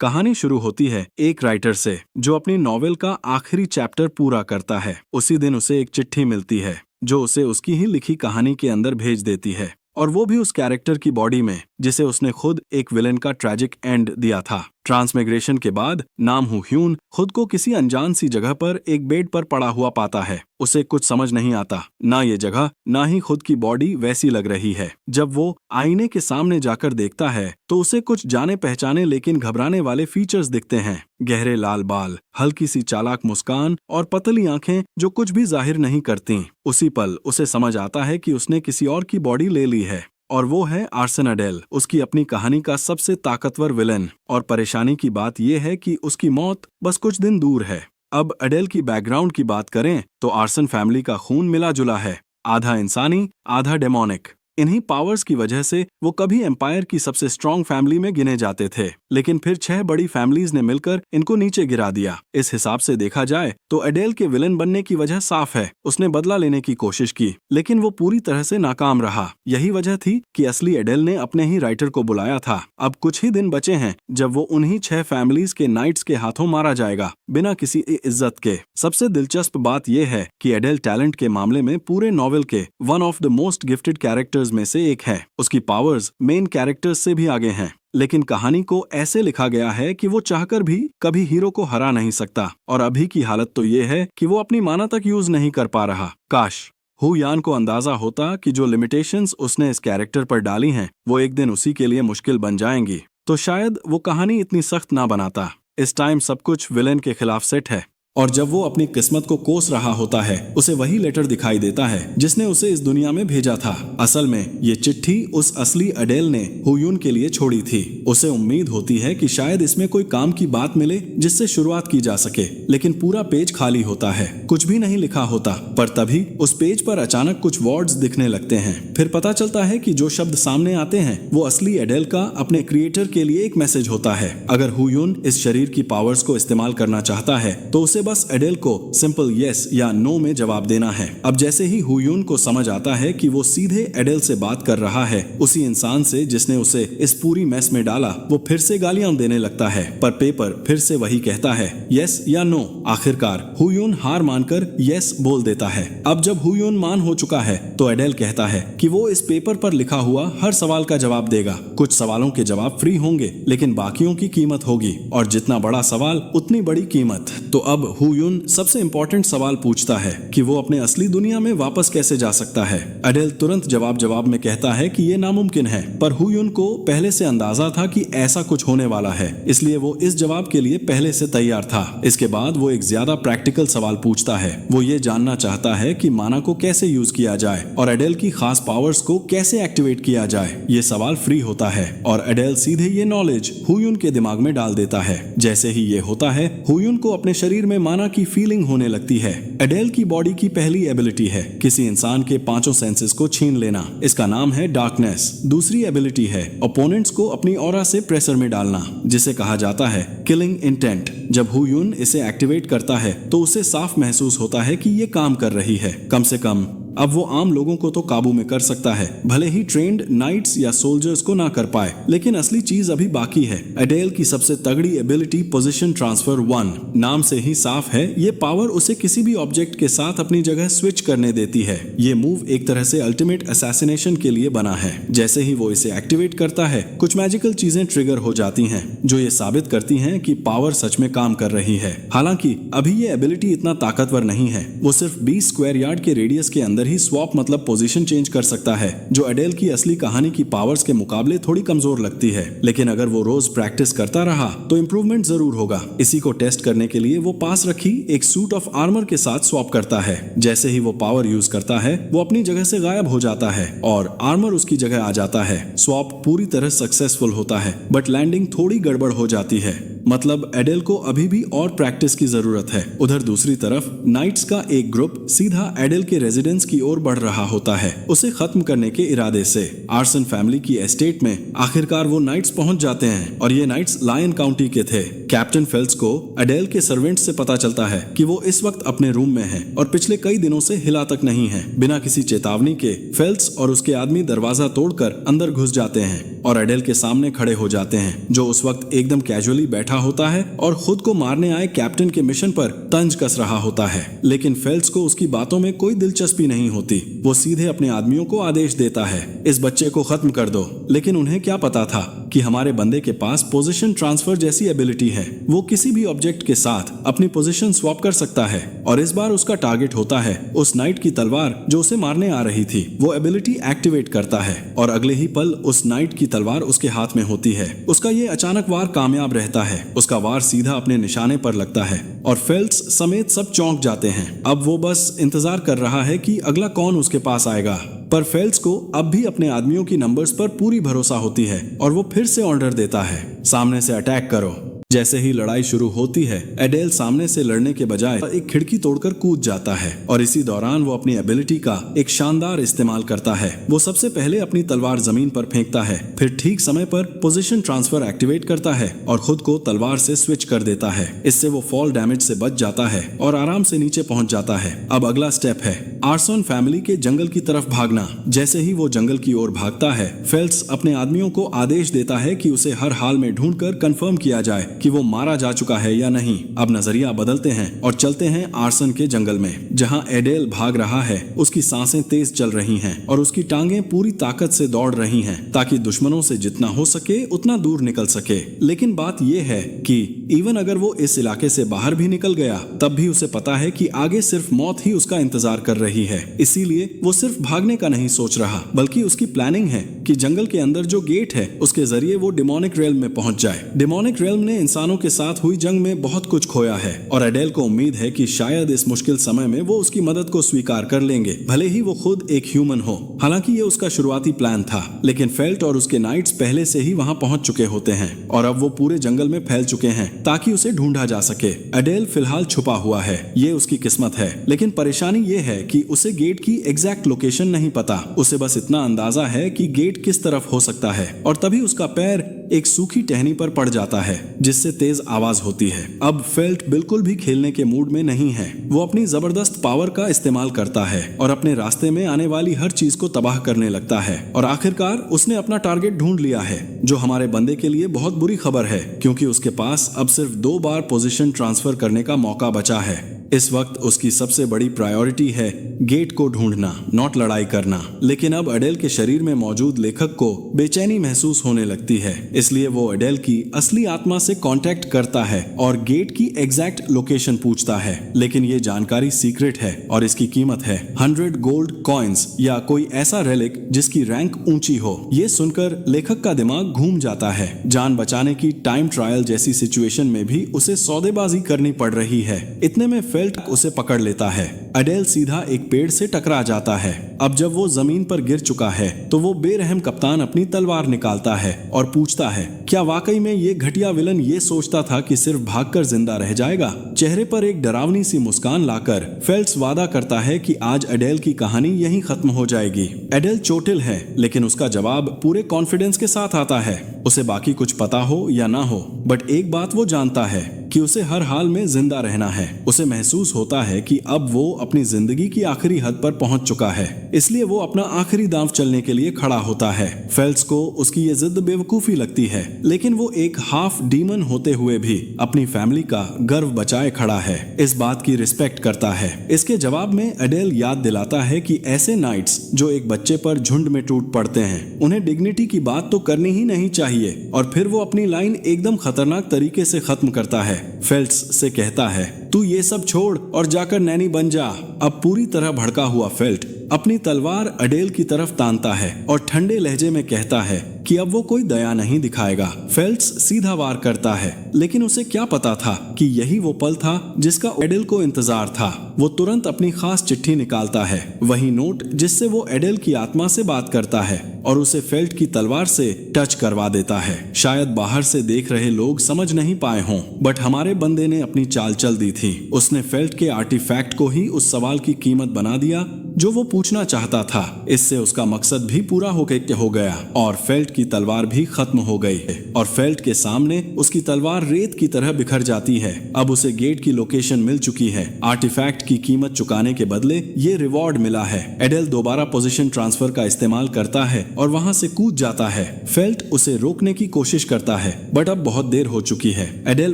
कहानी शुरू होती है एक राइटर से जो अपनी नॉवेल का आखिरी चैप्टर पूरा करता है। उसी दिन उसे एक चिट्ठी मिलती है जो उसे उसकी ही लिखी कहानी के अंदर भेज देती है, और वो भी उस कैरेक्टर की बॉडी में जिसे उसने खुद एक विलेन का ट्रैजिक एंड दिया था। ट्रांसमिग्रेशन के बाद नाम हू ह्यून खुद को किसी अनजान सी जगह पर एक बेड पर पड़ा हुआ पाता है। उसे कुछ समझ नहीं आता, ना ये जगह ना ही खुद की बॉडी वैसी लग रही है। जब वो आईने के सामने जाकर देखता है तो उसे कुछ जाने पहचाने लेकिन घबराने वाले फीचर्स दिखते हैं। गहरे लाल बाल, हल्की सी चालाक मुस्कान और पतली आंखें जो कुछ भी जाहिर नहीं करती। उसी पल उसे समझ आता है कि उसने किसी और की बॉडी ले ली है, और वो है आर्सन अडेल, उसकी अपनी कहानी का सबसे ताकतवर विलेन। और परेशानी की बात यह है कि उसकी मौत बस कुछ दिन दूर है। अब अडेल की बैकग्राउंड की बात करें तो आर्सन फैमिली का खून मिला जुला है, आधा इंसानी आधा डेमोनिक। इन्हीं पावर्स की वजह से वो कभी एम्पायर की सबसे स्ट्रॉन्ग फैमिली में गिने जाते थे, लेकिन फिर 6 बड़ी फैमिलीज ने मिलकर इनको नीचे गिरा दिया। इस हिसाब से देखा जाए तो अडेल के विलेन बनने की वजह साफ है। उसने बदला लेने की कोशिश की लेकिन वो पूरी तरह से नाकाम रहा। यही वजह थी कि असली अडेल ने अपने ही राइटर को बुलाया था। अब कुछ ही दिन बचे हैं जब वो उन्हीं 6 फैमिलीज के नाइट्स के हाथों मारा जाएगा, बिना किसी इज्जत के। सबसे दिलचस्प बात यह है कि अडेल टैलेंट के मामले में पूरे नॉवेल के one of the most gifted characters में से एक है। उसकी पावर्स मेन कैरेक्टर्स से भी आगे हैं, लेकिन कहानी को ऐसे लिखा गया है कि वो चाहकर भी कभी हीरो को हरा नहीं सकता। और अभी की हालत तो ये है कि वो अपनी माना तक यूज नहीं कर पा रहा। काश हू यान को अंदाजा होता कि जो लिमिटेशंस उसने इस कैरेक्टर पर डाली हैं वो एक दिन उसी के लिए मुश्किल बन जाएंगी, तो शायद वो कहानी इतनी सख्त ना बनाता। इस टाइम सब कुछ विलेन के खिलाफ सेट है, और जब वो अपनी किस्मत को कोस रहा होता है उसे वही लेटर दिखाई देता है जिसने उसे इस दुनिया में भेजा था। असल में ये चिट्ठी उस असली अडेल ने हू यून के लिए छोड़ी थी। उसे उम्मीद होती है कि शायद इसमें कोई काम की बात मिले जिससे शुरुआत की जा सके, लेकिन पूरा पेज खाली होता है, कुछ भी नहीं लिखा होता। पर तभी उस पेज पर अचानक कुछ वर्ड्स दिखने लगते हैं। फिर पता चलता है कि जो शब्द सामने आते हैं वो असली अडेल का अपने क्रिएटर के लिए एक मैसेज होता है। अगर हू यून इस शरीर की पावर्स को इस्तेमाल करना चाहता है तो उसे बस अडेल को सिंपल यस या नो में जवाब देना है। अब जैसे ही हू यून को समझ आता है कि वो सीधे अडेल से बात कर रहा है, उसी इंसान से जिसने उसे इस पूरी मैस में डाला, वो फिर से गालियां देने लगता है। पर पेपर फिर से वही कहता है, यस या नो। आखिरकार हू यून हार मानकर यस बोल देता है। अब जब हू यून मान हो चुका है तो अडेल कहता है कि वो इस पेपर पर लिखा हुआ हर सवाल का जवाब देगा। कुछ सवालों के जवाब फ्री होंगे लेकिन बाकियों की कीमत होगी, और जितना बड़ा सवाल उतनी बड़ी कीमत। तो अब हू यून सबसे इंपॉर्टेंट सवाल पूछता है कि वो अपने असली दुनिया में वापस कैसे जा सकता है। अडेल तुरंत जवाब में कहता है कि ये नामुमकिन है, पर हू यून को पहले से अंदाजा था कि ऐसा कुछ होने वाला है, इसलिए वो इस जवाब के लिए पहले से तैयार था। इसके बाद वो एक ज्यादा प्रैक्टिकल सवाल पूछता है। वो ये जानना चाहता है कि माना को कैसे यूज किया जाए और अडेल की खास पावर्स को कैसे एक्टिवेट किया जाए। ये सवाल फ्री होता है और अडेल सीधे ये नॉलेज हू यून के दिमाग में डाल देता है। जैसे ही ये होता है हू यून को अपने शरीर में माना की फीलिंग होने लगती है। अडेल की बॉडी की पहली एबिलिटी है किसी इंसान के 5 सेंसेस को छीन लेना। इसका नाम है डार्कनेस। दूसरी एबिलिटी है ओपोनेंट्स को अपनी ऑरा से प्रेशर में डालना, जिसे कहा जाता है किलिंग इंटेंट। जब हू यून इसे एक्टिवेट करता है तो उसे साफ महसूस होता है कि ये काम कर रही है। कम से कम अब वो आम लोगों को तो काबू में कर सकता है, भले ही ट्रेंड नाइट्स या सोल्जर्स को ना कर पाए। लेकिन असली चीज अभी बाकी है। अडेल की सबसे तगड़ी एबिलिटी पोजीशन ट्रांसफर 1। नाम से ही साफ है ये पावर उसे किसी भी ऑब्जेक्ट के साथ अपनी जगह स्विच करने देती है। ये मूव एक तरह से अल्टीमेट असैसिनेशन के लिए बना है। जैसे ही वो इसे एक्टिवेट करता है कुछ मैजिकल चीजें ट्रिगर हो जाती हैं जो ये साबित करती हैं कि पावर सच में काम कर रही है। हालांकि अभी ये एबिलिटी इतना ताकतवर नहीं है। वो सिर्फ 20 स्क्वायर यार्ड के रेडियस के अंदर ही स्वैप मतलब पोजीशन चेंज कर सकता है, जो अडेल की असली कहानी की पावर्स के मुकाबले थोड़ी कमजोर लगती है। लेकिन अगर वो रोज प्रैक्टिस करता रहा तो इंप्रूवमेंट जरूर होगा। इसी को टेस्ट करने के लिए वो पास रखी एक सूट ऑफ आर्मर के साथ स्वैप करता है। जैसे ही वो पावर यूज करता है वो अपनी जगह से गायब हो जाता है और आर्मर उसकी जगह आ जाता है। स्वैप पूरी तरह सक्सेसफुल होता है, बट लैंडिंग थोड़ी गड़बड़ हो जाती है। मतलब एडेल को अभी भी और प्रैक्टिस की जरूरत है। उधर दूसरी तरफ नाइट्स का एक ग्रुप सीधा एडेल के रेजिडेंस की ओर बढ़ रहा होता है, उसे खत्म करने के इरादे से। आर्सन फैमिली की एस्टेट में आखिरकार वो नाइट्स पहुंच जाते हैं, और ये नाइट्स लायन काउंटी के थे। कैप्टन फेल्स को अडेल के सर्वेंट्स से पता चलता है कि वो इस वक्त अपने रूम में है और पिछले कई दिनों से हिला तक नहीं है। बिना किसी चेतावनी के फेल्स और उसके आदमी दरवाजा तोड़कर अंदर घुस जाते हैं और अडेल के सामने खड़े हो जाते हैं, जो उस वक्त एकदम कैजुअली बैठा बैठा होता है और खुद को मारने आए कैप्टन के मिशन पर तंज कस रहा होता है, लेकिन फेल्प्स को उसकी बातों में कोई दिलचस्पी नहीं होती। वो सीधे अपने आदमियों को आदेश देता है, इस बच्चे को खत्म कर दो। लेकिन उन्हें क्या पता था कि हमारे बंदे के पास पोजीशन ट्रांसफर जैसी एबिलिटी है। वो किसी भी ऑब्जेक्ट के साथ अपनी पोजीशन स्वैप कर सकता है और इस बार उसका टारगेट होता है उस नाइट की तलवार जो उसे मारने आ रही थी। वो एबिलिटी एक्टिवेट करता है और अगले ही पल उस नाइट की तलवार उसके हाथ में होती है। उसका ये अचानक वार कामयाब रहता है। उसका वार सीधा अपने निशाने पर लगता है और फेल्प्स समेत सब चौंक जाते हैं। अब वो बस इंतजार कर रहा है कि अगला कौन उसके पास आएगा, पर फेल्प्स को अब भी अपने आदमियों की नंबर्स पर पूरी भरोसा होती है और वो फिर से ऑर्डर देता है, सामने से अटैक करो। जैसे ही लड़ाई शुरू होती है, एडेल सामने से लड़ने के बजाय एक खिड़की तोड़कर कूद जाता है और इसी दौरान वो अपनी एबिलिटी का एक शानदार इस्तेमाल करता है। वो सबसे पहले अपनी तलवार जमीन पर फेंकता है, फिर ठीक समय पर पोजीशन ट्रांसफर एक्टिवेट करता है और खुद को तलवार से स्विच कर देता है। इससे वो फॉल डैमेज से बच जाता है और आराम से नीचे पहुंच जाता है। अब अगला स्टेप है आर्सन फैमिली के जंगल की तरफ भागना। जैसे ही वो जंगल की ओर भागता है, फेल्प्स अपने आदमियों को आदेश देता है कि उसे हर हाल में ढूंढकर कंफर्म किया जाए कि वो मारा जा चुका है या नहीं। अब नजरिया बदलते हैं और चलते हैं आर्सन के जंगल में, जहां एडेल भाग रहा है। उसकी सांसें तेज चल रही हैं और उसकी टांगें पूरी ताकत से दौड़ रही हैं ताकि दुश्मनों से जितना हो सके उतना दूर निकल सके। लेकिन बात यह है कि इवन अगर वो इस इलाके से बाहर भी निकल गया, तब भी उसे पता है कि आगे सिर्फ मौत ही उसका इंतजार कर रही है। इसीलिए वो सिर्फ भागने का नहीं सोच रहा, बल्कि उसकी प्लानिंग है कि जंगल के अंदर जो गेट है उसके जरिए वो डिमोनिक रेल्म में पहुंच जाए। डिमोनिक रेल्म ने इंसानों के साथ हुई जंग में बहुत कुछ खोया है और एडेल को उम्मीद है कि शायद इस मुश्किल समय में वो उसकी मदद को स्वीकार कर लेंगे, भले ही वो खुद एक ह्यूमन हो। हालांकि ये उसका शुरुआती प्लान था, लेकिन फेल्ट और उसके नाइट्स पहले से ही वहां पहुंच चुके होते हैं और अब वो पूरे जंगल में फैल चुके हैं ताकि उसे ढूंढा जा सके। एडेल फिलहाल छुपा हुआ है, ये उसकी किस्मत है। लेकिन परेशानी ये है कि उसे गेट की एग्जैक्ट लोकेशन नहीं पता। उसे बस इतना अंदाजा है कि गेट किस तरफ हो सकता है और तभी उसका पैर एक सूखी टहनी पर पड़ जाता है, जिससे तेज आवाज होती है। अब फेल्ट बिल्कुल भी खेलने के मूड में नहीं है। वो अपनी जबरदस्त पावर का इस्तेमाल करता है और अपने रास्ते में आने वाली हर चीज को तबाह करने लगता है और आखिरकार उसने अपना टारगेट ढूंढ लिया है, जो हमारे बंदे के लिए बहुत बुरी खबर है, क्योंकि उसके पास अब सिर्फ 2 बार पोजीशन ट्रांसफर करने का मौका बचा है। इस वक्त उसकी सबसे बड़ी प्रायोरिटी है गेट को ढूंढना, नॉट लड़ाई करना। लेकिन अब एडेल के शरीर में मौजूद लेखक को बेचैनी महसूस होने लगती है, इसलिए वो एडेल की असली आत्मा से कांटेक्ट करता है और गेट की एग्जैक्ट लोकेशन पूछता है। लेकिन ये जानकारी सीक्रेट है और इसकी कीमत है 100 गोल्ड कॉइन्स या कोई ऐसा रेलिक जिसकी रैंक ऊंची हो। ये सुनकर लेखक का दिमाग घूम जाता है। जान बचाने की टाइम ट्रायल जैसी सिचुएशन में भी उसे सौदेबाजी करनी पड़ रही है। इतने में फेल्ट उसे पकड़ लेता है। एडेल सीधा एक पेड़ से टकरा जाता है। अब जब वो जमीन पर गिर चुका है तो वो बेरहम कप्तान अपनी तलवार निकालता है और पूछता है, क्या वाकई में ये घटिया विलन ये सोचता था कि सिर्फ भागकर जिंदा रह जाएगा? चेहरे पर एक डरावनी सी मुस्कान लाकर फेल्प्स वादा करता है कि आज एडेल की कहानी यहीं खत्म हो जाएगी। एडेल चोटिल है, लेकिन उसका जवाब पूरे कॉन्फिडेंस के साथ आता है। उसे बाकी कुछ पता हो या ना हो, बट एक बात वो जानता है कि उसे हर हाल में जिंदा रहना है। उसे महसूस होता है कि अब वो अपनी जिंदगी की आखिरी हद पर पहुंच चुका है, इसलिए वो अपना आखिरी दांव चलने के लिए खड़ा होता है। फेल्प्स को उसकी ये जिद बेवकूफी लगती है, लेकिन वो एक हाफ डीमन होते हुए भी अपनी फैमिली का गर्व बचाए खड़ा है, इस बात की रिस्पेक्ट करता है। इसके जवाब में एडेल याद दिलाता है कि ऐसे नाइट्स जो एक बच्चे पर झुंड में टूट पड़ते हैं, उन्हें डिग्निटी की बात तो करनी ही नहीं चाहिए। और फिर वो अपनी लाइन एकदम खतरनाक तरीके से खत्म करता है। फेल्प्स से कहता है, तू ये सब छोड़ और जाकर नैनी बन जा। अब पूरी तरह भड़का हुआ फेल्ट अपनी तलवार एडेल की तरफ तानता है और ठंडे लहजे में कहता है कि अब वो कोई दया नहीं दिखाएगा। फेल्प्स सीधा वार करता है, लेकिन उसे क्या पता था कि यही वो पल था जिसका एडेल को इंतजार था। वो तुरंत अपनी खास चिट्ठी निकालता है, वही नोट जिससे वो एडेल की आत्मा से बात करता है और उसे फेल्ट की तलवार से टच करवा देता है। शायद बाहर से देख रहे लोग समझ नहीं पाए हों, बट हमारे बंदे ने अपनी चाल चल दी थी। उसने फेल्ट के आर्टिफैक्ट को ही उस सवाल की कीमत बना दिया जो वो पूछना चाहता था। इससे उसका मकसद भी पूरा हो गया और फेल्ट की तलवार भी खत्म हो गई और फेल्ट के सामने उसकी तलवार रेत की तरह बिखर जाती है। अब उसे गेट की लोकेशन मिल चुकी है। आर्टिफैक्ट की कीमत चुकाने के बदले ये रिवॉर्ड मिला है। एडेल दोबारा पोजीशन ट्रांसफर का इस्तेमाल करता है और वहां से कूद जाता है। फेल्ट उसे रोकने की कोशिश करता है बट अब बहुत देर हो चुकी है। एडेल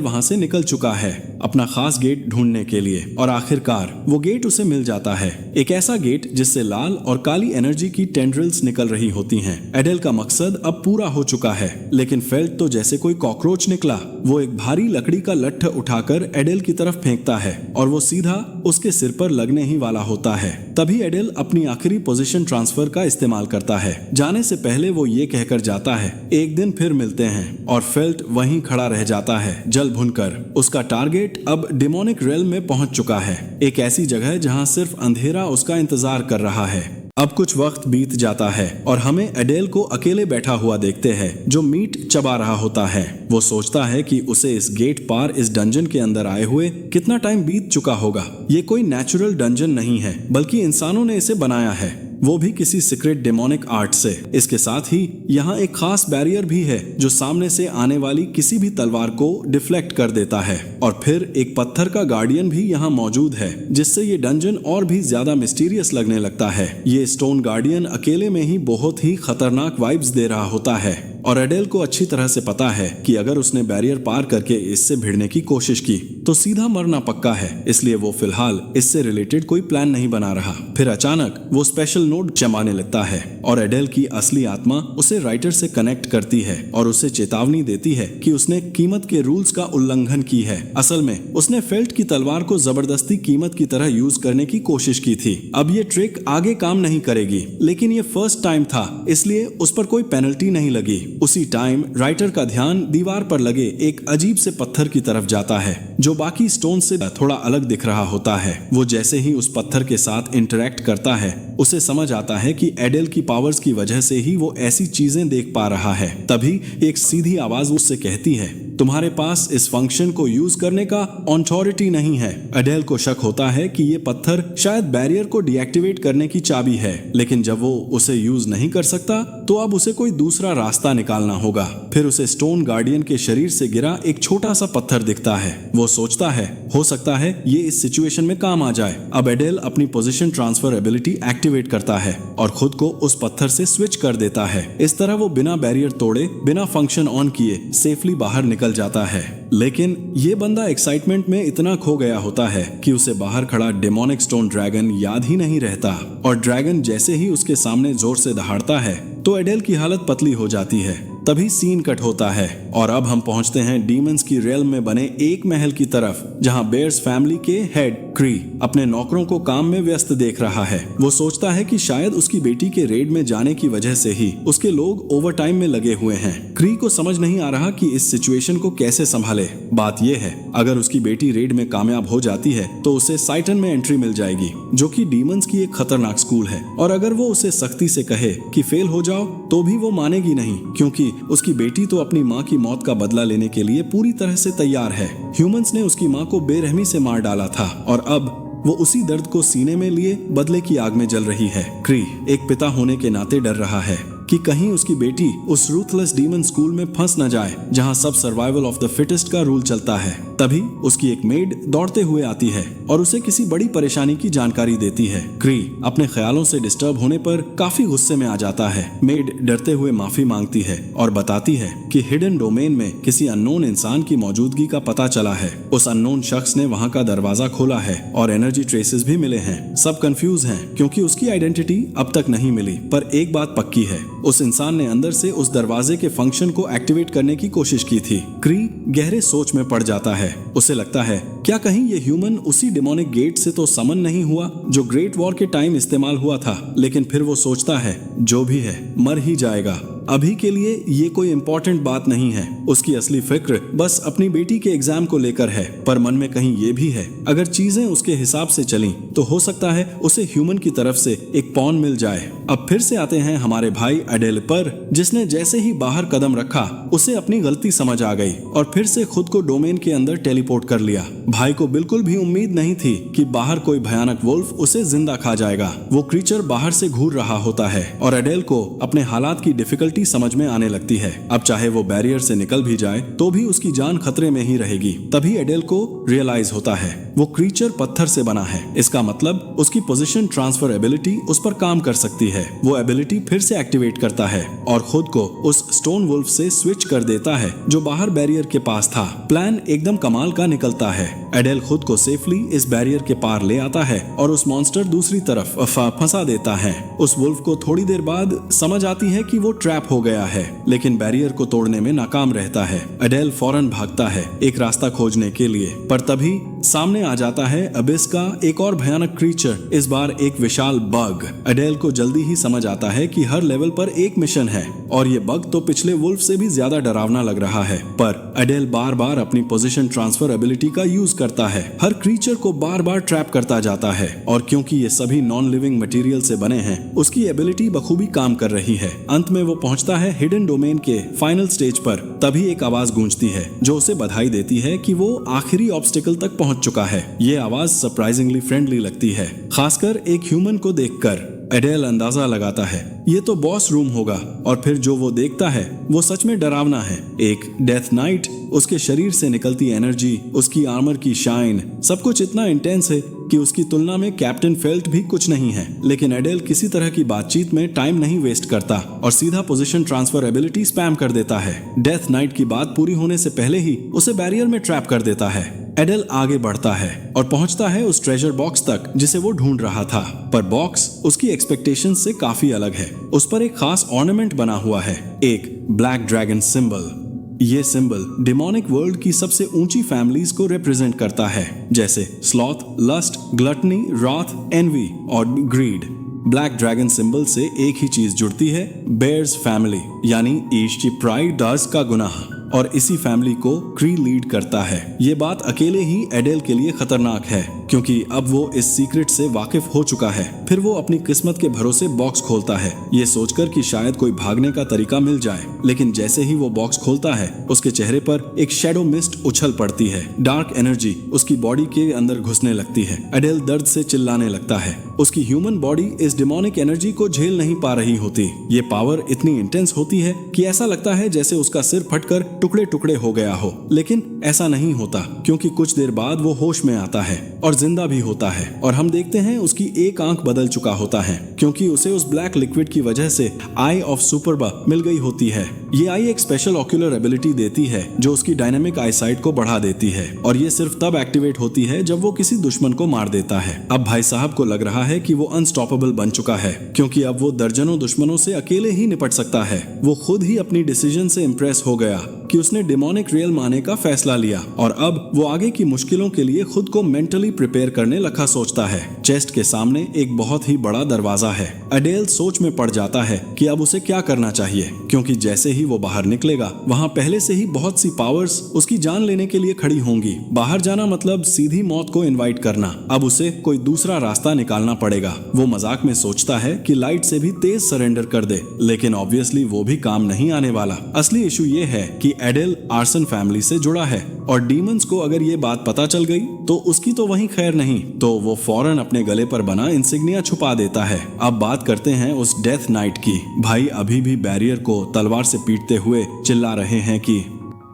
वहां से निकल चुका है अपना खास गेट ढूंढने के लिए और आखिरकार वो गेट उसे मिल जाता है। एक ऐसा गेट जिससे लाल और काली एनर्जी की टेंड्रिल्स निकल रही होती हैं। एडेल का मकसद अब पूरा हो चुका है लेकिन फेल्ट तो जैसे कोई कॉकरोच निकला। वो एक भारी लकड़ी का लट्ठ उठाकर एडेल की तरफ फेंकता है और वो सीधा उसके सिर पर लगने ही वाला होता है। तभी एडेल अपनी आखिरी पोजीशन ट्रांसफर का इस्तेमाल करता है। जाने से पहले वो ये कहकर जाता है एक दिन फिर मिलते हैं और फेल्ट वहीं खड़ा रह जाता है जल भुनकर। उसका टारगेट अब डेमोनिक रेल्म में पहुंच चुका है, एक ऐसी जगह जहां सिर्फ अंधेरा उसका इंतजार कर रहा है। अब कुछ वक्त बीत जाता है और हमें एडेल को अकेले बैठा हुआ देखते हैं जो मीट चबा रहा होता है। वो सोचता है कि उसे इस गेट पार इस डंजन के अंदर आए हुए कितना टाइम बीत चुका होगा। ये कोई नेचुरल डंजन नहीं है बल्कि इंसानों ने इसे बनाया है, वो भी किसी सीक्रेट डेमोनिक आर्ट से। इसके साथ ही यहाँ एक खास बैरियर भी है जो सामने से आने वाली किसी भी तलवार को डिफ्लेक्ट कर देता है। और फिर एक पत्थर का गार्डियन भी यहाँ मौजूद है जिससे ये डंजन और भी ज्यादा मिस्टीरियस लगने लगता है। ये स्टोन गार्डियन अकेले में ही बहुत ही खतरनाक वाइब्स दे रहा होता है और एडेल को अच्छी तरह से पता है कि अगर उसने बैरियर पार करके इससे भिड़ने की कोशिश की तो सीधा मरना पक्का है, इसलिए वो फिलहाल इससे रिलेटेड कोई प्लान नहीं बना रहा। फिर अचानक वो स्पेशल नोट जमाने लगता है और एडेल की असली आत्मा उसे राइटर से कनेक्ट करती है और उसे चेतावनी देती है कि उसने कीमत के रूल्स का उल्लंघन की है। असल में उसने फेल्ट की तलवार को जबरदस्ती कीमत की तरह यूज करने की कोशिश की थी। अब ये ट्रिक आगे काम नहीं करेगी लेकिन ये फर्स्ट टाइम था इसलिए उस पर कोई पेनल्टी नहीं लगी। उसी टाइम राइटर का ध्यान दीवार पर लगे एक अजीब से पत्थर की तरफ जाता है जो बाकी स्टोन से थोड़ा अलग दिख रहा होता है। वो जैसे ही उस पत्थर के साथ इंटरेक्ट करता है उसे समझ आता है कि एडेल की पावर्स की वजह से ही वो ऐसी चीजें देख पा रहा है। तभी एक सीधी आवाज उससे कहती है तुम्हारे पास इस फंक्शन को यूज करने का ऑथोरिटी नहीं है। एडेल को शक होता है कि ये पत्थर शायद बैरियर को डीएक्टिवेट करने की चाबी है लेकिन जब वो उसे यूज नहीं कर सकता तो अब उसे कोई दूसरा रास्ता निकालना होगा। फिर उसे स्टोन गार्डियन के शरीर से गिरा एक छोटा सा पत्थर दिखता है। वो सोचता है हो सकता है ये इस सिचुएशन में काम आ जाए। अब एडेल अपनी पोजीशन ट्रांसफर एबिलिटी एक्टिवेट करता है और खुद को उस पत्थर से स्विच कर देता है। इस तरह वो बिना बैरियर तोड़े बिना फंक्शन ऑन किए सेफली बाहर निकल जाता है। लेकिन ये बंदा एक्साइटमेंट में इतना खो गया होता है कि उसे बाहर खड़ा डेमोनिक स्टोन ड्रैगन याद ही नहीं रहता और ड्रैगन जैसे ही उसके सामने जोर से दहाड़ता है तो एडेल की हालत पतली हो जाती है। तभी सीन कट होता है और अब हम पहुंचते हैं डीमंस की रेल में बने एक महल की तरफ जहां बेयर्स फैमिली के हेड क्री अपने नौकरों को काम में व्यस्त देख रहा है। वो सोचता है कि शायद उसकी बेटी के रेड में जाने की वजह से ही उसके लोग ओवरटाइम में लगे हुए हैं। क्री को समझ नहीं आ रहा कि इस सिचुएशन को कैसे संभाले। बात यह है अगर उसकी बेटी रेड में कामयाब हो जाती है तो उसे साइटन में एंट्री मिल जाएगी जो कि डीमंस की एक खतरनाक स्कूल है और अगर वो उसे सख्ती से कहे कि फेल हो जाओ तो भी वो मानेगी नहीं क्योंकि उसकी बेटी तो अपनी माँ की मौत का बदला लेने के लिए पूरी तरह से तैयार है। ह्यूमंस ने उसकी माँ को बेरहमी से मार डाला था और अब वो उसी दर्द को सीने में लिए बदले की आग में जल रही है। क्री एक पिता होने के नाते डर रहा है कि कहीं उसकी बेटी उस रूथलेस डीमन स्कूल में फंस न जाए जहां सब सर्वाइवल ऑफ द फिटेस्ट का रूल चलता है। तभी उसकी एक मेड दौड़ते हुए आती है और उसे किसी बड़ी परेशानी की जानकारी देती है। क्री अपने ख्यालों से डिस्टर्ब होने पर काफी गुस्से में आ जाता है। मेड डरते हुए माफी मांगती है और बताती है कि हिडन डोमेन में किसी अननोन इंसान की मौजूदगी का पता चला है। उस अननोन शख्स ने वहां का दरवाजा खोला है और एनर्जी ट्रेसेस भी मिले हैं। सब कंफ्यूज हैं क्योंकि उसकी आइडेंटिटी अब तक नहीं मिली, पर एक बात पक्की है, उस इंसान ने अंदर से उस दरवाजे के फंक्शन को एक्टिवेट करने की कोशिश की थी। क्री गहरे सोच में पड़ जाता है। उसे लगता है क्या कहीं ये ह्यूमन उसी डेमोनिक गेट से तो समन नहीं हुआ जो ग्रेट वॉर के टाइम इस्तेमाल हुआ था। लेकिन फिर वो सोचता है जो भी है मर ही जाएगा। अभी के लिए ये कोई इम्पोर्टेंट बात नहीं है। उसकी असली फिक्र बस अपनी बेटी के एग्जाम को लेकर है, पर मन में कहीं ये भी है अगर चीजें उसके हिसाब से चली तो हो सकता है उसे ह्यूमन की तरफ से एक पॉन मिल जाए। अब फिर से आते हैं हमारे भाई एडेल पर, जिसने जैसे ही बाहर कदम रखा उसे अपनी गलती समझ आ गई और फिर से खुद को डोमेन के अंदर टेलीपोर्ट कर लिया। भाई को बिल्कुल भी उम्मीद नहीं थी कि बाहर कोई भयानक वुल्फ उसे जिंदा खा जाएगा। वो क्रीचर बाहर से घूर रहा होता है और एडेल को अपने हालात की डिफिकल्टी समझ में आने लगती है। अब चाहे वो बैरियर से निकल भी जाए तो भी उसकी जान खतरे में ही रहेगी। तभी एडेल को रियलाइज होता है वो क्रीचर पत्थर से बना है, इसका मतलब उसकी पोजीशन ट्रांसफर एबिलिटी उस पर काम कर सकती है। वो एबिलिटी फिर से एक्टिवेट करता है और खुद को उस स्टोन वुल्फ से स्विच कर देता है जो बाहर बैरियर के पास था। प्लान एकदम कमाल का निकलता है। एडेल खुद को सेफली इस बैरियर के पार ले आता है और उस मॉन्स्टर दूसरी तरफ फंसा देता है। उस वुल्फ को थोड़ी देर बाद समझ आती है कि वो ट्रैप हो गया है, लेकिन बैरियर को तोड़ने में नाकाम रहता है। एडेल फौरन भागता है एक रास्ता खोजने के लिए, पर तभी सामने आ जाता है अबिस का एक और भयानक क्रीचर, इस बार एक विशाल बग। एडेल को जल्दी ही समझ आता है कि हर लेवल पर एक मिशन है और ये बग तो पिछले वुल्फ से भी ज्यादा डरावना लग रहा है। पर एडेल बार बार अपनी पोजीशन ट्रांसफर एबिलिटी का यूज करता है, हर क्रीचर को बार बार ट्रैप करता जाता है और क्योंकि ये सभी नॉन लिविंग मटेरियल से बने हैं उसकी एबिलिटी बखूबी काम कर रही है। अंत में वो पहुंचता है हिडन डोमेन के फाइनल स्टेज पर। तभी एक आवाज गूंजती है जो उसे बधाई देती है कि वो आखिरी ऑब्स्टिकल तक पहुंच चुका है। ये आवाज सरप्राइजिंगली फ्रेंडली लगती है, खासकर एक ह्यूमन को देखकर। एडेल अंदाजा लगाता है ये तो बॉस रूम होगा और फिर जो वो देखता है वो सच में डरावना है। एक डेथ नाइट, उसके शरीर से निकलती एनर्जी, उसकी आर्मर की शाइन, सब कुछ इतना इंटेंस है कि उसकी तुलना में कैप्टन फेल्ट भी कुछ नहीं है। लेकिन एडेल किसी तरह की बातचीत में टाइम नहीं वेस्ट करता और सीधा पोजीशन ट्रांसफर एबिलिटी स्पैम कर देता है। डेथ नाइट की बात पूरी होने से पहले ही उसे बैरियर में ट्रैप कर देता है। एडेल आगे बढ़ता है और पहुंचता है उस ट्रेजर बॉक्स तक जिसे वो ढूंढ रहा था, पर बॉक्स उसकी एक्सपेक्टेशन से काफी अलग है। उस पर एक खास ऑर्नामेंट बना हुआ है, एक ब्लैक ड्रैगन सिंबल। ये सिंबल डिमोनिक वर्ल्ड की सबसे ऊंची फैमिलीज को रिप्रेजेंट करता है, जैसे स्लॉथ, लस्ट, ग्लटनी, राथ, एनवी और ग्रीड। ब्लैक ड्रैगन सिंबल से एक ही चीज जुड़ती है, बेयर्स फैमिली, यानी ईश की प्राइड डार्स का गुनाह, और इसी फैमिली को क्री लीड करता है। ये बात अकेले ही एडेल के लिए खतरनाक है क्योंकि अब वो इस सीक्रेट से वाकिफ हो चुका है। फिर वो अपनी किस्मत के भरोसे बॉक्स खोलता है, ये सोचकर कि शायद कोई भागने का तरीका मिल जाए। लेकिन जैसे ही वो बॉक्स खोलता है उसके चेहरे पर एक शैडो मिस्ट उछल पड़ती है। डार्क एनर्जी उसकी बॉडी के अंदर घुसने लगती है। एडेल दर्द से चिल्लाने लगता है। उसकी ह्यूमन बॉडी इस डिमोनिक एनर्जी को झेल नहीं पा रही होती। ये पावर इतनी इंटेंस होती है कि ऐसा लगता है जैसे उसका सिर फटकर टुकड़े टुकड़े हो गया हो, लेकिन ऐसा नहीं होता क्योंकि कुछ देर बाद वो होश में आता है और जिंदा भी होता है। और हम देखते हैं उसकी एक आंख बदल चुका होता है क्योंकि उसे उस ब्लैक लिक्विड की वजह से आई ऑफ सुपरबा मिल गई होती है। ये आई एक स्पेशल ऑक्यूलर एबिलिटी देती है जो उसकी डायनामिक आईसाइट को बढ़ा देती है और ये सिर्फ तब एक्टिवेट होती है जब वो किसी दुश्मन को मार देता है। अब भाई साहब को लग रहा है कि वो अनस्टॉपेबल बन चुका है क्योंकि अब वो दर्जनों दुश्मनों से अकेले ही निपट सकता है। वो खुद ही अपनी डिसीजन से इम्प्रेस हो गया कि उसने डिमोनिक रियल माने का फैसला लिया और अब वो आगे की मुश्किलों के लिए खुद को मेंटली प्रिपेयर करने लखा सोचता है। चेस्ट के सामने एक बहुत ही बड़ा दरवाजा है। एडेल सोच में पड़ जाता है कि अब उसे क्या करना चाहिए क्योंकि जैसे ही वो बाहर निकलेगा वहां पहले से ही बहुत सी पावर्स उसकी जान लेने के लिए खड़ी होंगी। बाहर जाना मतलब सीधी मौत को इनवाइट करना। अब उसे कोई दूसरा रास्ता निकालना पड़ेगा। वो मजाक में सोचता है कि लाइट से भी तेज सरेंडर कर दे, लेकिन ऑब्वियसली वो भी काम नहीं आने वाला। असली इशू ये है कि एडेल आर्सन फैमिली से जुड़ा है और डीमंस को अगर ये बात पता चल गई तो उसकी तो वहीं खैर नहीं, तो वो फौरन अपने गले पर बना इंसिग्निया छुपा देता है। अब बात करते हैं उस डेथ नाइट की। भाई अभी भी बैरियर को तलवार से पीटते हुए चिल्ला रहे हैं कि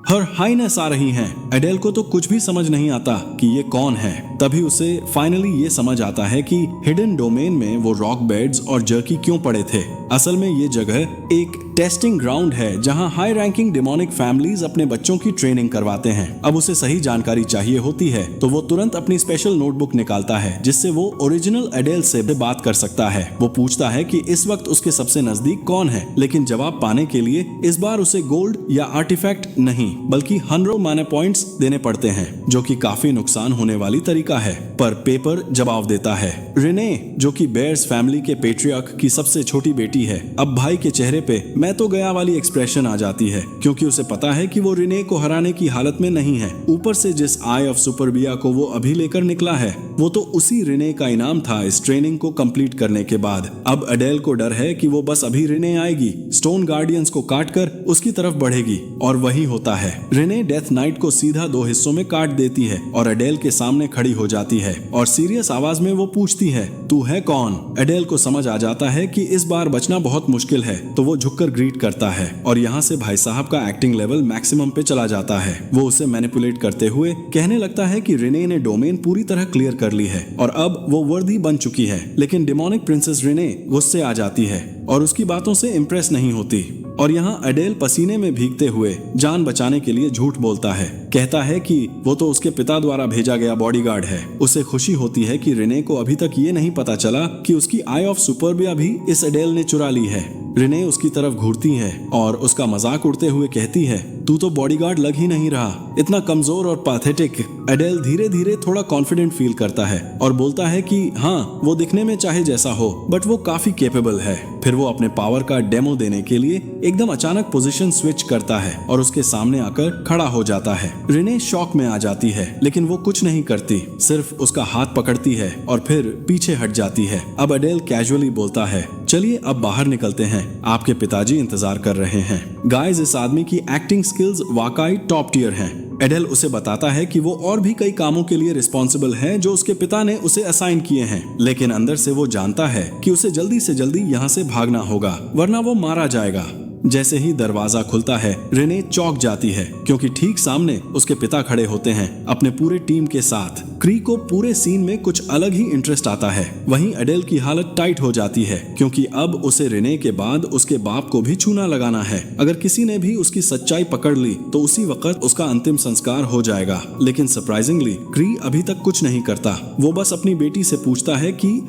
हर हाइनेस आ रही हैं। एडेल को तो कुछ भी समझ नहीं आता कि ये कौन है। तभी उसे फाइनली ये समझ आता है कि हिडन डोमेन में वो रॉक बेड्स और जर्की क्यों पड़े थे। असल में ये जगह एक टेस्टिंग ग्राउंड है जहां हाई रैंकिंग डिमोनिक फैमिलीज अपने बच्चों की ट्रेनिंग करवाते हैं। अब उसे सही जानकारी चाहिए होती है तो वो तुरंत अपनी स्पेशल नोटबुक निकालता है जिससे वो ओरिजिनल एडेल से बात कर सकता है। वो पूछता है कि इस वक्त उसके सबसे नजदीक कौन है, लेकिन जवाब पाने के लिए इस बार उसे गोल्ड या आर्टिफैक्ट नहीं बल्कि 100 माना पॉइंट्स देने पड़ते हैं, जो कि काफी नुकसान होने वाली तरीका है। पर पेपर जवाब देता है। रिने, जो कि बेयर्स फैमिली के पेट्रियार्क की सबसे छोटी बेटी है, अब भाई के चेहरे पे मैं तो गया वाली एक्सप्रेशन आ जाती है, क्योंकि उसे पता है कि वो रिने को हराने की हालत में नहीं है। ऊपर से जिस आई ऑफ सुपरबिया को वो अभी लेकर निकला है वो तो उसी रिने का इनाम था इस ट्रेनिंग को कंप्लीट करने के बाद। अब अडेल को डर है कि वो बस अभी रिने आएगी, स्टोन गार्डियंस को काटकर उसकी तरफ बढ़ेगी, और वही होता है। रिने डेथ नाइट को सीधा 2 हिस्सों में काट देती है और अडेल के सामने खड़ी हो जाती है और सीरियस आवाज में वो पूछती है, तू है कौन? अडेल को समझ आ जाता है कि इस बार बचना बहुत मुश्किल है, तो वो झुककर ग्रीट करता है और यहाँ से भाई साहब का एक्टिंग लेवल मैक्सिमम पे चला जाता है। वो उसे मैनिपुलेट करते हुए कहने लगता है कि रिने ने डोमेन पूरी तरह क्लियर कर ली है और अब वो वर्दी बन चुकी है। लेकिन डिमोनिक प्रिंसेस रिने गुस्से आ जाती है और उसकी बातों से इम्प्रेस नहीं होती और यहाँ अडेल पसीने में भीगते हुए जान बचाने के लिए झूठ बोलता है। कहता है कि वो तो उसके पिता द्वारा भेजा गया बॉडीगार्ड है। उसे खुशी होती है कि रिने को अभी तक ये नहीं पता चला कि उसकी आई ऑफ सुपरबिया भी इस अडेल ने चुरा ली है। रिने उसकी तरफ घूरती है और उसका मजाक उड़ते हुए कहती है, तू तो बॉडीगार्ड लग ही नहीं रहा, इतना कमजोर और पैथेटिक। अडेल धीरे धीरे थोड़ा कॉन्फिडेंट फील करता है और बोलता है कि हाँ, वो दिखने में चाहे जैसा हो बट वो काफी कैपेबल है। फिर वो अपने पावर का डेमो देने के लिए एकदम अचानक पोजीशन स्विच करता है और उसके सामने आकर खड़ा हो जाता है। रिने शॉक में आ जाती है लेकिन वो कुछ नहीं करती, सिर्फ उसका हाथ पकड़ती है और फिर पीछे हट जाती है। अब अडेल कैजुअली बोलता है, चलिए अब बाहर निकलते हैं, आपके पिताजी इंतजार कर रहे हैं। गाइस, इस आदमी की एक्टिंग स्किल्स वाकई टॉप टियर हैं। एडेल उसे बताता है कि वो और भी कई कामों के लिए रिस्पॉन्सिबल है जो उसके पिता ने उसे असाइन किए हैं, लेकिन अंदर से वो जानता है कि उसे जल्दी से जल्दी यहाँ से भागना होगा वरना वो मारा जाएगा। जैसे ही दरवाजा खुलता है रिने चौंक जाती है क्योंकि ठीक सामने उसके पिता खड़े होते हैं अपने पूरे टीम के साथ। क्री को पूरे सीन में कुछ अलग ही इंटरेस्ट आता है। वहीं अडेल की हालत टाइट हो जाती है क्योंकि अब उसे रिने के बाद उसके बाप को भी चूना लगाना है। अगर किसी ने भी उसकी सच्चाई पकड़ ली तो उसी वक्त उसका अंतिम संस्कार हो जाएगा। लेकिन सरप्राइजिंगली क्री अभी तक कुछ नहीं करता। वो बस अपनी बेटी से पूछता है कि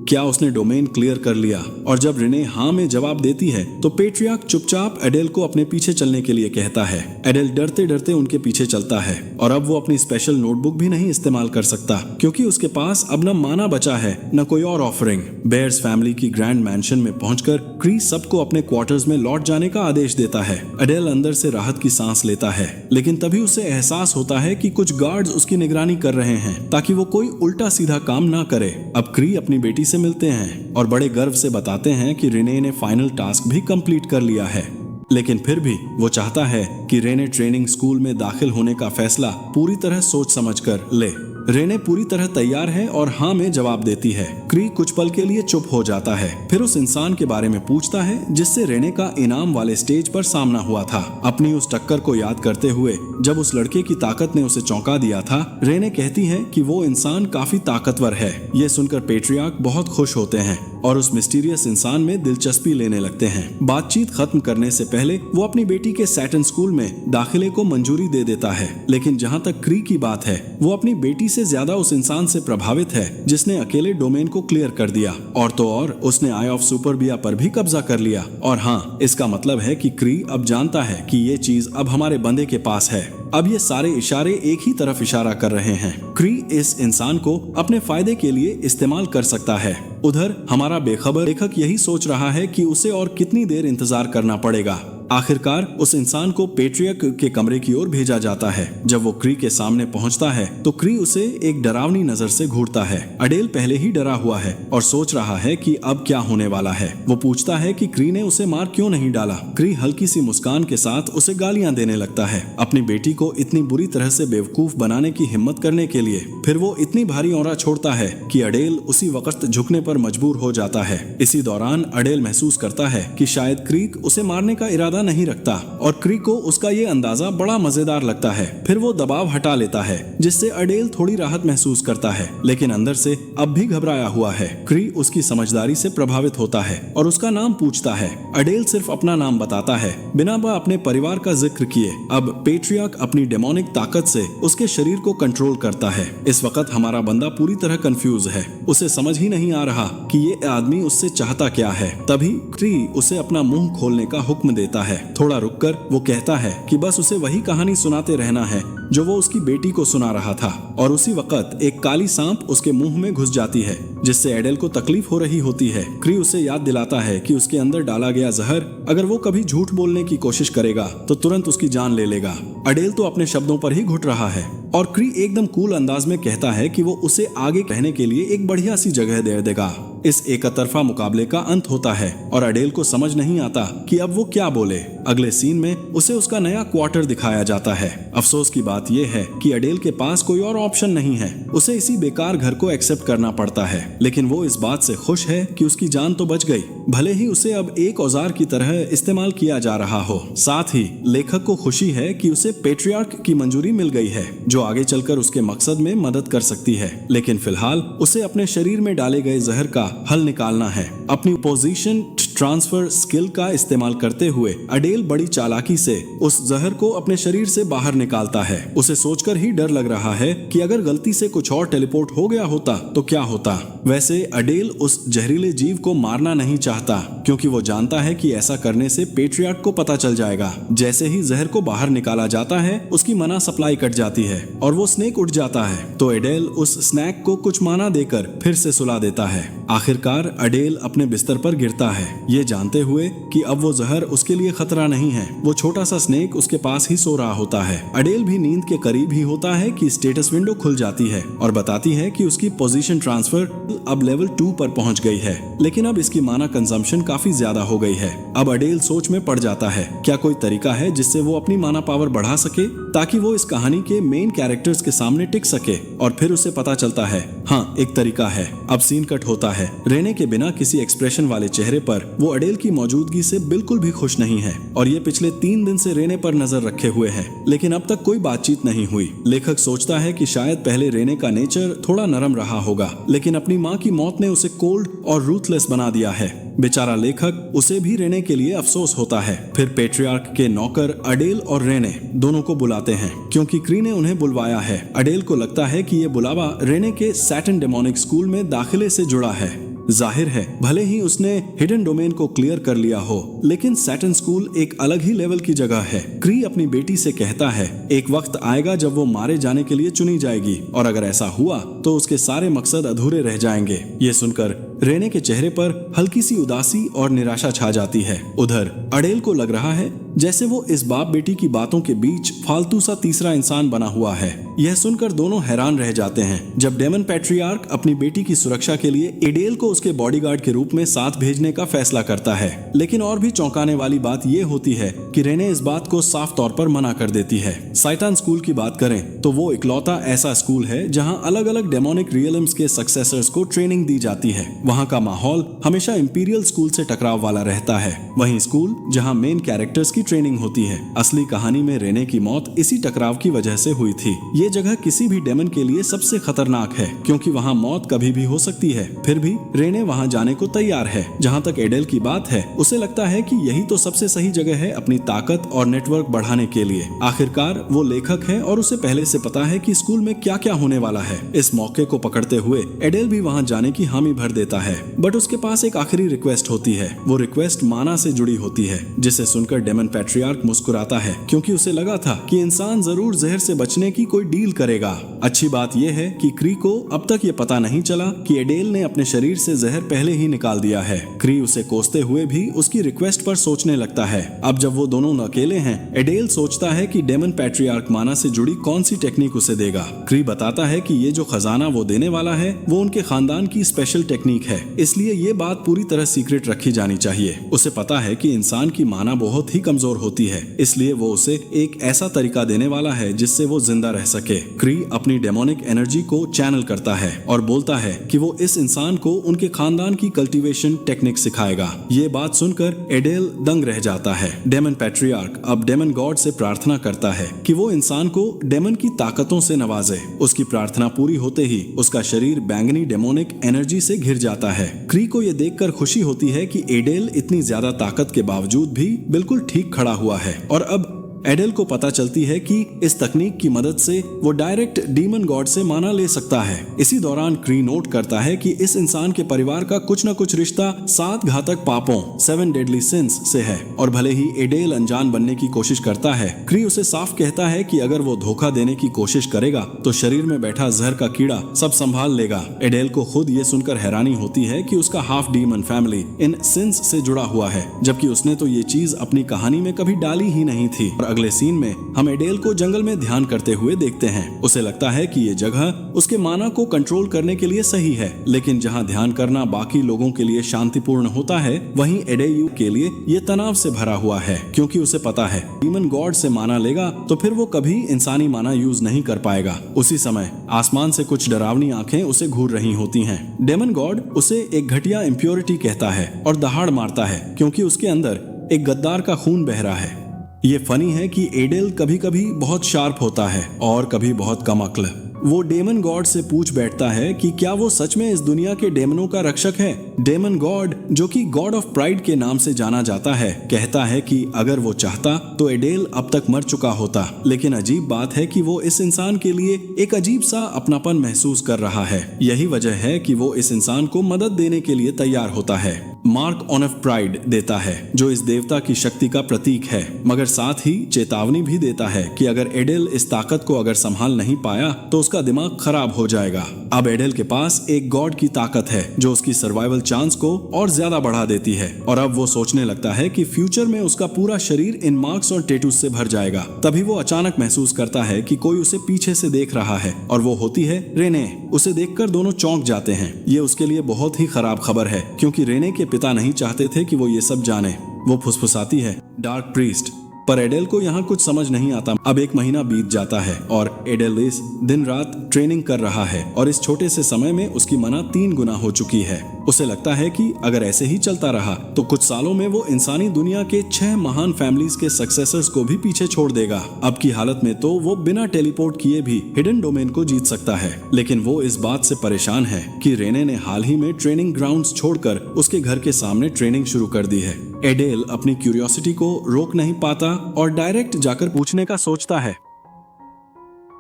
क्या उसने डोमेन क्लियर कर लिया, और जब रिने हाँ में जवाब देती है तो पेट्रियार्क चुपचाप एडेल को अपने पीछे चलने के लिए कहता है। एडेल डरते डरते उनके पीछे चलता है और अब वो अपनी स्पेशल नोटबुक भी नहीं इस्तेमाल कर सकता क्योंकि उसके पास अब न माना बचा है न कोई और ऑफरिंग। बेयर्स फैमिली की ग्रैंड मैंशन में पहुंचकर क्री सबको अपने क्वार्टर्स में लौट जाने का आदेश देता है। एडेल अंदर से राहत की सांस लेता है, लेकिन तभी उसे एहसास होता है कि कुछ गार्ड्स उसकी निगरानी कर रहे हैं ताकि वो कोई उल्टा सीधा काम ना करे। अब क्री अपनी बेटी से मिलते हैं और बड़े गर्व से बताते हैं कि रिने ने फाइनल टास्क भी कंप्लीट कर लिया है। लेकिन फिर भी वो चाहता है कि रेने ट्रेनिंग स्कूल में दाखिल होने का फैसला पूरी तरह सोच समझकर ले। रेने पूरी तरह तैयार है और हाँ में जवाब देती है। क्री कुछ पल के लिए चुप हो जाता है, फिर उस इंसान के बारे में पूछता है जिससे रेने का इनाम वाले स्टेज पर सामना हुआ था। अपनी उस टक्कर को याद करते हुए जब उस लड़के की ताकत ने उसे चौंका दिया था, रेने कहती है कि वो इंसान काफी ताकतवर है। ये सुनकर पेट्रियार्क बहुत खुश होते हैं और उस मिस्टीरियस इंसान में दिलचस्पी लेने लगते हैं। बातचीत खत्म करने से पहले वो अपनी बेटी के सैटन स्कूल में दाखिले को मंजूरी दे देता है, लेकिन जहाँ तक क्री की बात है वो अपनी बेटी से ज्यादा उस इंसान से प्रभावित है जिसने अकेले डोमेन को क्लियर कर दिया, और तो और उसने आई ऑफ सुपरबिया पर भी कब्जा कर लिया। और हाँ, इसका मतलब है कि क्री अब जानता है कि ये चीज अब हमारे बंदे के पास है। अब ये सारे इशारे एक ही तरफ इशारा कर रहे हैं। क्री इस इंसान को अपने फायदे के लिए इस्तेमाल कर सकता है। उधर हमारा बेखबर लेखक यही सोच रहा है कि उसे और कितनी देर इंतजार करना पड़ेगा। आखिरकार उस इंसान को पेट्रियर्क के कमरे की ओर भेजा जाता है। जब वो क्री के सामने पहुंचता है तो क्री उसे एक डरावनी नजर से घूरता है। अडेल पहले ही डरा हुआ है और सोच रहा है कि अब क्या होने वाला है। वो पूछता है कि क्री ने उसे मार क्यों नहीं डाला। क्री हल्की सी मुस्कान के साथ उसे गालियां देने लगता है अपनी बेटी को इतनी बुरी तरह से बेवकूफ बनाने की हिम्मत करने के लिए। फिर वो इतनी भारी औरा छोड़ता है कि अडेल उसी वक्त झुकने पर मजबूर हो जाता है। इसी दौरान अडेल महसूस करता है कि शायद क्री उसे मारने का इरादा नहीं रखता और क्री को उसका ये अंदाजा बड़ा मजेदार लगता है। फिर वो दबाव हटा लेता है जिससे अडेल थोड़ी राहत महसूस करता है, लेकिन अंदर से अब भी घबराया हुआ है। क्री उसकी समझदारी से प्रभावित होता है और उसका नाम पूछता है। अडेल सिर्फ अपना नाम बताता है बिना वह अपने परिवार का जिक्र किए। अब पेट्रियार्क अपनी डेमोनिक ताकत से उसके शरीर को कंट्रोल करता है। इस वक्त हमारा बंदा पूरी तरह कंफ्यूज है। उसे समझ ही नहीं आ रहा कि ये आदमी उससे चाहता क्या है। तभी क्री उसे अपना मुंह खोलने का हुक्म देता है। है। थोड़ा रुककर वो कहता है कि बस उसे वही कहानी सुनाते रहना है जो वो उसकी बेटी को सुना रहा था। और उसी वक्त एक काली सांप उसके मुंह में घुस जाती है, जिससे एडेल को तकलीफ हो रही होती है। क्री उसे याद दिलाता है कि उसके अंदर डाला गया जहर अगर वो कभी झूठ बोलने की कोशिश करेगा तो तुरंत उसकी जान ले लेगा। एडेल तो अपने शब्दों पर ही घुट रहा है और क्री एकदम कूल अंदाज में कहता है कि वो उसे आगे रहने के लिए एक बढ़िया सी जगह दे देगा। इस एकतरफा मुकाबले का अंत होता है और एडेल को समझ नहीं आता कि अब वो क्या बोले। अगले सीन में उसे उसका नया क्वार्टर दिखाया जाता है। अफसोस की बात यह है कि एडेल के पास कोई और ऑप्शन नहीं है, उसे इसी बेकार घर को एक्सेप्ट करना पड़ता है। लेकिन वो इस बात से खुश है कि उसकी जान तो बच गई, भले ही उसे अब एक औजार की तरह इस्तेमाल किया जा रहा हो। साथ ही लेखक को खुशी है कि उसे पेट्रियार्क की मंजूरी मिल गई है, जो आगे चलकर उसके मकसद में मदद कर सकती है। लेकिन फिलहाल उसे अपने शरीर में डाले गए जहर का हल निकालना है। अपनी पोजीशन ट्रांसफर स्किल का इस्तेमाल करते हुए एडेल बड़ी चालाकी से उस जहर को अपने शरीर से बाहर निकालता है। उसे सोचकर ही डर लग रहा है कि अगर गलती से कुछ और टेलीपोर्ट हो गया होता तो क्या होता। वैसे एडेल उस जहरीले जीव को मारना नहीं चाहता, क्योंकि वो जानता है कि ऐसा करने से पेट्रियार्क को पता चल जाएगा। जैसे ही जहर को बाहर निकाला जाता है, उसकी मना सप्लाई कट जाती है और वो स्नेक उठ जाता है। तो एडेल उस स्नैक को कुछ माना देकर फिर से सुला देता है। आखिरकार एडेल अपने बिस्तर पर गिरता है, ये जानते हुए कि अब वो जहर उसके लिए खतरा नहीं है। वो छोटा सा स्नेक उसके पास ही सो रहा होता है। एडेल भी नींद के करीब ही होता है कि स्टेटस विंडो खुल जाती है और बताती है कि उसकी पोजीशन ट्रांसफर अब लेवल 2 पर पहुंच गई है। लेकिन अब इसकी माना कंजम्पशन काफी ज्यादा हो गई है। अब एडेल सोच में पड़ जाता है, क्या कोई तरीका है जिससे वो अपनी माना पावर बढ़ा सके, ताकि वो इस कहानी के मेन कैरेक्टर्स के सामने टिक सके। और फिर उसे पता चलता है, हाँ एक तरीका है। अब सीन कट होता है। रेने के बिना किसी एक्सप्रेशन वाले चेहरे पर वो एडेल की मौजूदगी से बिल्कुल भी खुश नहीं है और ये पिछले 3 दिन से रेने पर नजर रखे हुए है, लेकिन अब तक कोई बातचीत नहीं हुई। लेखक सोचता है कि शायद पहले रेने का नेचर थोड़ा नरम रहा होगा, लेकिन अपनी माँ की मौत ने उसे कोल्ड और रूथलेस बना दिया है। बेचारा लेखक, उसे भी रेने के लिए अफसोस होता है। फिर पेट्रियार्क के नौकर एडेल और रेने दोनों को बुलाते हैं, क्योंकि क्री ने उन्हें बुलवाया है। एडेल को लगता है कि ये बुलावा रेने के सैटन डेमोनिक स्कूल में दाखिले से जुड़ा है। जाहिर है भले ही उसने हिडन डोमेन को क्लियर कर लिया हो, लेकिन सैटन स्कूल एक अलग ही लेवल की जगह है। क्री अपनी बेटी से कहता है, एक वक्त आएगा जब वो मारे जाने के लिए चुनी जाएगी और अगर ऐसा हुआ तो उसके सारे मकसद अधूरे रह जाएंगे। ये सुनकर रेने के चेहरे पर हल्की सी उदासी और निराशा छा जाती है। उधर एडेल को लग रहा है जैसे वो इस बाप बेटी की बातों के बीच फालतू सा तीसरा इंसान बना हुआ है। यह सुनकर दोनों हैरान रह जाते हैं। जब डेमन पैट्रियार्क अपनी बेटी की सुरक्षा के लिए एडेल को उसके बॉडीगार्ड के रूप में साथ भेजने का फैसला करता है, लेकिन और भी चौंकाने वाली बात यह होती है कि रेने इस बात को साफ तौर पर मना कर देती है। साइटान स्कूल की बात करें तो वो इकलौता ऐसा स्कूल है जहां अलग अलग डेमोनिक रियल्म्स के सक्सेसर्स को ट्रेनिंग दी जाती है। वहां का माहौल हमेशा इंपीरियल स्कूल से टकराव वाला रहता है। वहीं स्कूल जहां मेन कैरेक्टर्स की ट्रेनिंग होती है। असली कहानी में रेने की मौत इसी टकराव की वजह से हुई थी। ये जगह किसी भी डेमन के लिए सबसे खतरनाक है, क्योंकि वहाँ मौत कभी भी हो सकती है। फिर भी रेने वहाँ जाने को तैयार है। जहाँ तक एडेल की बात है, उसे लगता है कि यही तो सबसे सही जगह है अपनी ताकत और नेटवर्क बढ़ाने के लिए। आखिरकार वो लेखक है और उसे पहले से पता है कि स्कूल में क्या क्या होने वाला है। इस मौके को पकड़ते हुए एडेल भी वहाँ जाने की हामी भर देता है, बट उसके पास एक आखिरी रिक्वेस्ट होती है। वो रिक्वेस्ट माना से जुड़ी होती है, जिसे सुनकर डेमन पैट्रियार्क मुस्कुराता है, क्योंकि उसे लगा था कि इंसान जरूर जहर से बचने की कोई डील करेगा। अच्छी बात यह है कि क्री को अब तक ये पता नहीं चला कि एडेल ने अपने शरीर से जहर पहले ही निकाल दिया है। क्री उसे कोसते हुए भी उसकी रिक्वेस्ट पर सोचने लगता है। अब जब वो दोनों अकेले हैं, एडेल सोचता है कि डेमन पैट्रियार्क माना से जुड़ी कौन सी टेक्निक उसे देगा। क्री बताता है कि ये जो खजाना वो देने वाला है वो उनके खानदान की स्पेशल टेक्निक है, इसलिए ये बात पूरी तरह सीक्रेट रखी जानी चाहिए। उसे पता है कि इंसान की माना बहुत ही कमजोर होती है, इसलिए वो उसे एक ऐसा तरीका देने वाला है जिससे वो जिंदा रह सके। क्री अपनी डेमोनिक एनर्जी को चैनल करता है और बोलता है कि वो इस इंसान को उनके खानदान की कल्टीवेशन टेक्निक सिखाएगा। ये बात सुनकर एडेल दंग रह जाता है। डेमन पैट्रियार्क अब डेमन गॉड से प्रार्थना करता है कि वो इंसान को डेमन की ताकतों से नवाजे। उसकी प्रार्थना पूरी होते ही उसका शरीर बैंगनी डेमोनिक एनर्जी से घिर जाता है। क्री को ये देखकर खुशी होती है कि एडेल इतनी ज्यादा ताकत के बावजूद भी बिल्कुल ठीक खड़ा हुआ है और अब एडेल को पता चलती है कि इस तकनीक की मदद से वो डायरेक्ट डीमन गॉड से माना ले सकता है। इसी दौरान क्री नोट करता है कि इस इंसान के परिवार का कुछ न कुछ रिश्ता 7 घातक पापों 7 डेडली सिंस से है। और भले ही एडेल अनजान बनने की कोशिश करता है, क्री उसे साफ कहता है कि अगर वो धोखा देने की कोशिश करेगा तो शरीर में बैठा जहर का कीड़ा सब संभाल लेगा। एडेल को खुद ये सुनकर हैरानी होती है कि उसका half demon family in since से जुड़ा हुआ है, जबकि उसने तो ये चीज अपनी कहानी में कभी डाली ही नहीं थी। और अगले सीन में हम एडेल को जंगल में ध्यान करते हुए देखते हैं। उसे लगता है कि ये जगह उसके माना को कंट्रोल करने के लिए सही है, लेकिन जहाँ ध्यान करना बाकी लोगों के लिए शांतिपूर्ण होता है, वहीं एडेयू के लिए ये तनाव से भरा हुआ है, क्योंकि उसे पता है डीमन गॉड से माना लेगा तो फिर वो कभी इंसानी माना यूज नहीं कर पाएगा। उसी समय आसमान से कुछ डरावनी आंखें उसे घूर रही होती हैं। डेमन गॉड उसे एक घटिया इम्प्योरिटी कहता है और दहाड़ मारता है, क्योंकि उसके अंदर एक गद्दार का खून बह रहा है। ये फनी है कि एडेल कभी कभी बहुत शार्प होता है और कभी बहुत कम अक्ल। वो डेमन गॉड से पूछ बैठता है कि क्या वो सच में इस दुनिया के डेमनों का रक्षक है। डेमन गॉड, जो कि गॉड ऑफ प्राइड के नाम से जाना जाता है, कहता है कि अगर वो चाहता तो एडेल अब तक मर चुका होता, लेकिन अजीब बात है कि वो इस इंसान के लिए एक अजीब सा अपनापन महसूस कर रहा है। यही वजह है कि वो इस इंसान को मदद देने के लिए तैयार होता है। मार्क ऑन ऑफ प्राइड देता है, जो इस देवता की शक्ति का प्रतीक है, मगर साथ ही चेतावनी भी देता है कि अगर एडेल इस ताकत को अगर संभाल नहीं पाया तो उसका दिमाग खराब हो जाएगा। अब एडेल के पास एक गॉड की ताकत है जो उसकी सर्वाइवल चांस को और ज्यादा बढ़ा देती है, और अब वो सोचने लगता है कि फ्यूचर में उसका पूरा शरीर इन मार्क्स और टेटूज से भर जाएगा। तभी वो अचानक महसूस करता है कि कोई उसे पीछे से देख रहा है, और वो होती है रेने। उसे देखकर दोनों चौंक जाते हैं। ये उसके लिए बहुत ही खराब खबर है, क्योंकि रेने के पिता नहीं चाहते थे कि वो ये सब जाने। वो फुसफुसाती है, डार्क प्रीस्ट। पर एडेल को यहाँ कुछ समझ नहीं आता। अब 1 महीना बीत जाता है और एडेल इस दिन रात ट्रेनिंग कर रहा है, और इस छोटे से समय में उसकी मना 3 गुना हो चुकी है। उसे लगता है कि अगर ऐसे ही चलता रहा तो कुछ सालों में वो इंसानी दुनिया के 6 महान फैमिलीज के सक्सेसर्स को भी पीछे छोड़ देगा। अब की हालत में तो वो बिना टेलीपोर्ट किए भी हिडन डोमेन को जीत सकता है, लेकिन वो इस बात से परेशान है कि रेने ने हाल ही में ट्रेनिंग ग्राउंड्स छोड़कर उसके घर के सामने ट्रेनिंग शुरू कर दी है। एडेल अपनी क्यूरियोसिटी को रोक नहीं पाता और डायरेक्ट जाकर पूछने का सोचता है,